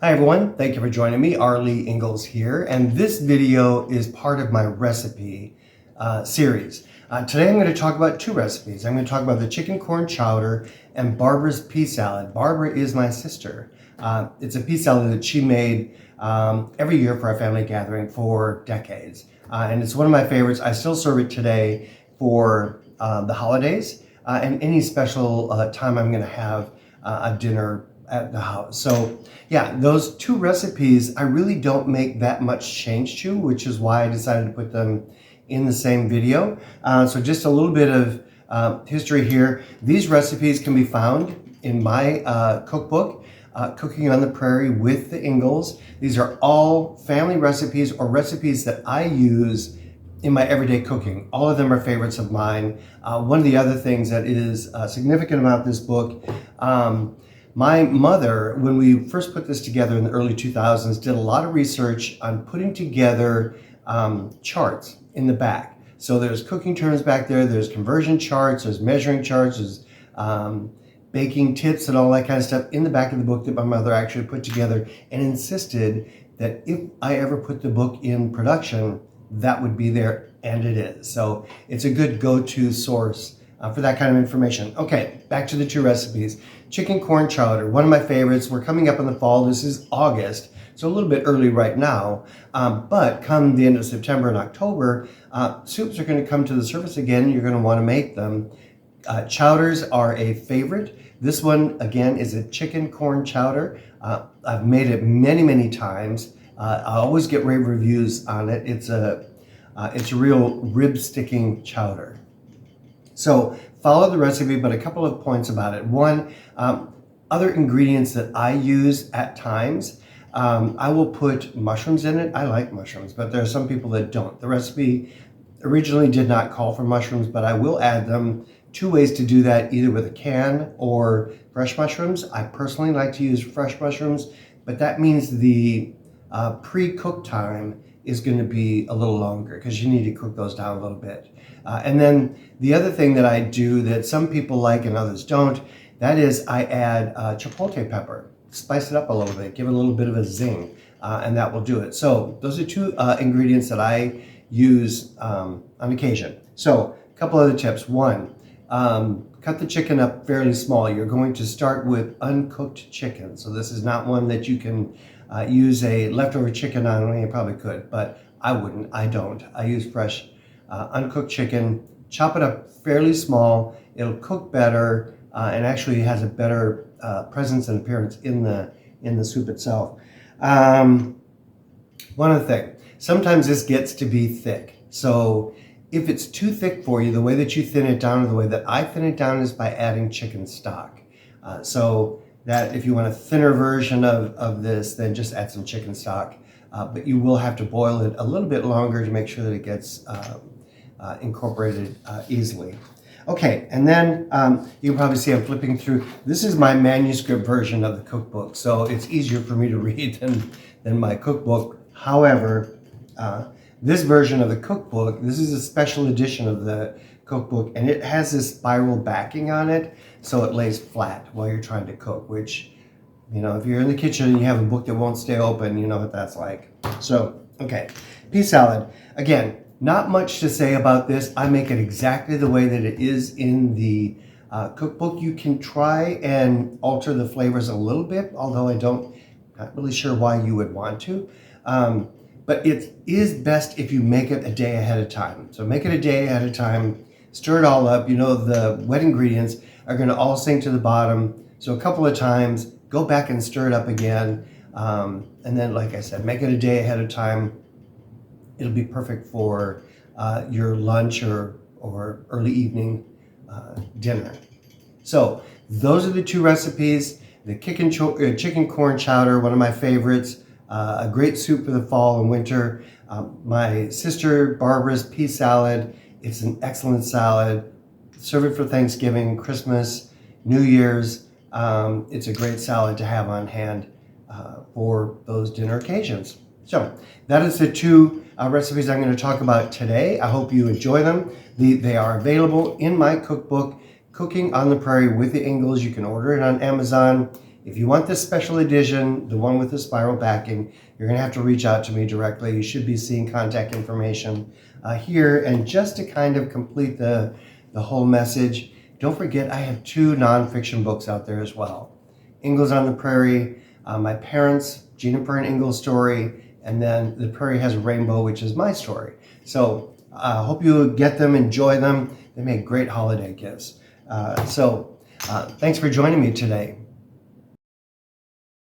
Hi everyone, thank you for joining me. Arlie Ingalls here, and this video is part of my recipe series. Today I'm going to talk about two recipes. I'm going to talk about the chicken corn chowder and Barbara's pea salad. Barbara is my sister. It's a pea salad that she made every year for our family gathering for decades. And it's one of my favorites. I still serve it today for the holidays and any special time I'm going to have a dinner at the house. So yeah, those two recipes I really don't make that much change to, which is why I decided to put them in the same video. So just a little bit of history here. These recipes can be found in my cookbook, Cooking on the Prairie with the Ingalls. These are all family recipes or recipes that I use in my everyday cooking. All of them are favorites of mine. One of the other things that is significant about this book, my mother, when we first put this together in the early 2000s, did a lot of research on putting together charts in the back. So there's cooking terms back there, there's conversion charts, there's measuring charts, there's baking tips and all that kind of stuff in the back of the book that my mother actually put together and insisted that if I ever put the book in production, that would be there, and it is. So it's a good go-to source for that kind of information. Okay, back to the two recipes. Chicken corn chowder, one of my favorites. We're coming up in the fall. This is August, so a little bit early right now. But come the end of September and October, soups are going to come to the surface again. You're going to want to make them. Chowders are a favorite. This one, again, is a chicken corn chowder. I've made it many, many times. I always get rave reviews on it. It's a real rib-sticking chowder. So follow the recipe, but a couple of points about it. One, other ingredients that I use at times, I will put mushrooms in it. I like mushrooms, but there are some people that don't. The recipe originally did not call for mushrooms, but I will add them. Two ways to do that, either with a can or fresh mushrooms. I personally like to use fresh mushrooms, but that means the pre-cook time is going to be a little longer because you need to cook those down a little bit. And then the other thing that I do that some people like and others don't, that is I add chipotle pepper. Spice it up a little bit, give it a little bit of a zing, and that will do it. So those are two ingredients that I use on occasion. So a couple other tips. One, cut the chicken up fairly small. You're going to start with uncooked chicken. So this is not one that you can use a leftover chicken on. Well, you probably could, but I wouldn't. I don't. I use fresh uncooked chicken. Chop it up fairly small. It'll cook better and actually has a better presence and appearance in the soup itself. One other thing. Sometimes this gets to be thick. So if it's too thick for you, the way that you thin it down or the way that I thin it down is by adding chicken stock. So that if you want a thinner version of this, then just add some chicken stock. But you will have to boil it a little bit longer to make sure that it gets incorporated easily. Okay, and then you can probably see I'm flipping through. This is my manuscript version of the cookbook, so it's easier for me to read than my cookbook. However, this version of the cookbook, this is a special edition of the cookbook, and it has this spiral backing on it, so it lays flat while you're trying to cook, which, you know, if you're in the kitchen and you have a book that won't stay open, you know what that's like. So, okay, pea salad. Again, not much to say about this. I make it exactly the way that it is in the cookbook. You can try and alter the flavors a little bit, although not really sure why you would want to. But it is best if you make it a day ahead of time. So make it a day ahead of time, stir it all up. You know, the wet ingredients are going to all sink to the bottom. So a couple of times, go back and stir it up again. And then, like I said, make it a day ahead of time. It'll be perfect for your lunch or early evening dinner. So those are the two recipes. The chicken corn chowder, one of my favorites. A great soup for the fall and winter. My sister Barbara's pea salad. It's an excellent salad. Serve it for Thanksgiving, Christmas, New Year's. It's a great salad to have on hand for those dinner occasions. So that is the two recipes I'm going to talk about today. I hope you enjoy them. They are available in my cookbook, Cooking on the Prairie with the Ingalls. You can order it on Amazon. If you want this special edition, the one with the spiral backing, you're going to have to reach out to me directly. You should be seeing contact information here. And just to kind of complete the whole message, don't forget I have 2 nonfiction books out there as well. Ingalls on the Prairie, my parents, Juniper and Ingalls story, and then The Prairie Has a Rainbow, which is my story. So I hope you get them, enjoy them. They make great holiday gifts. Thanks for joining me today.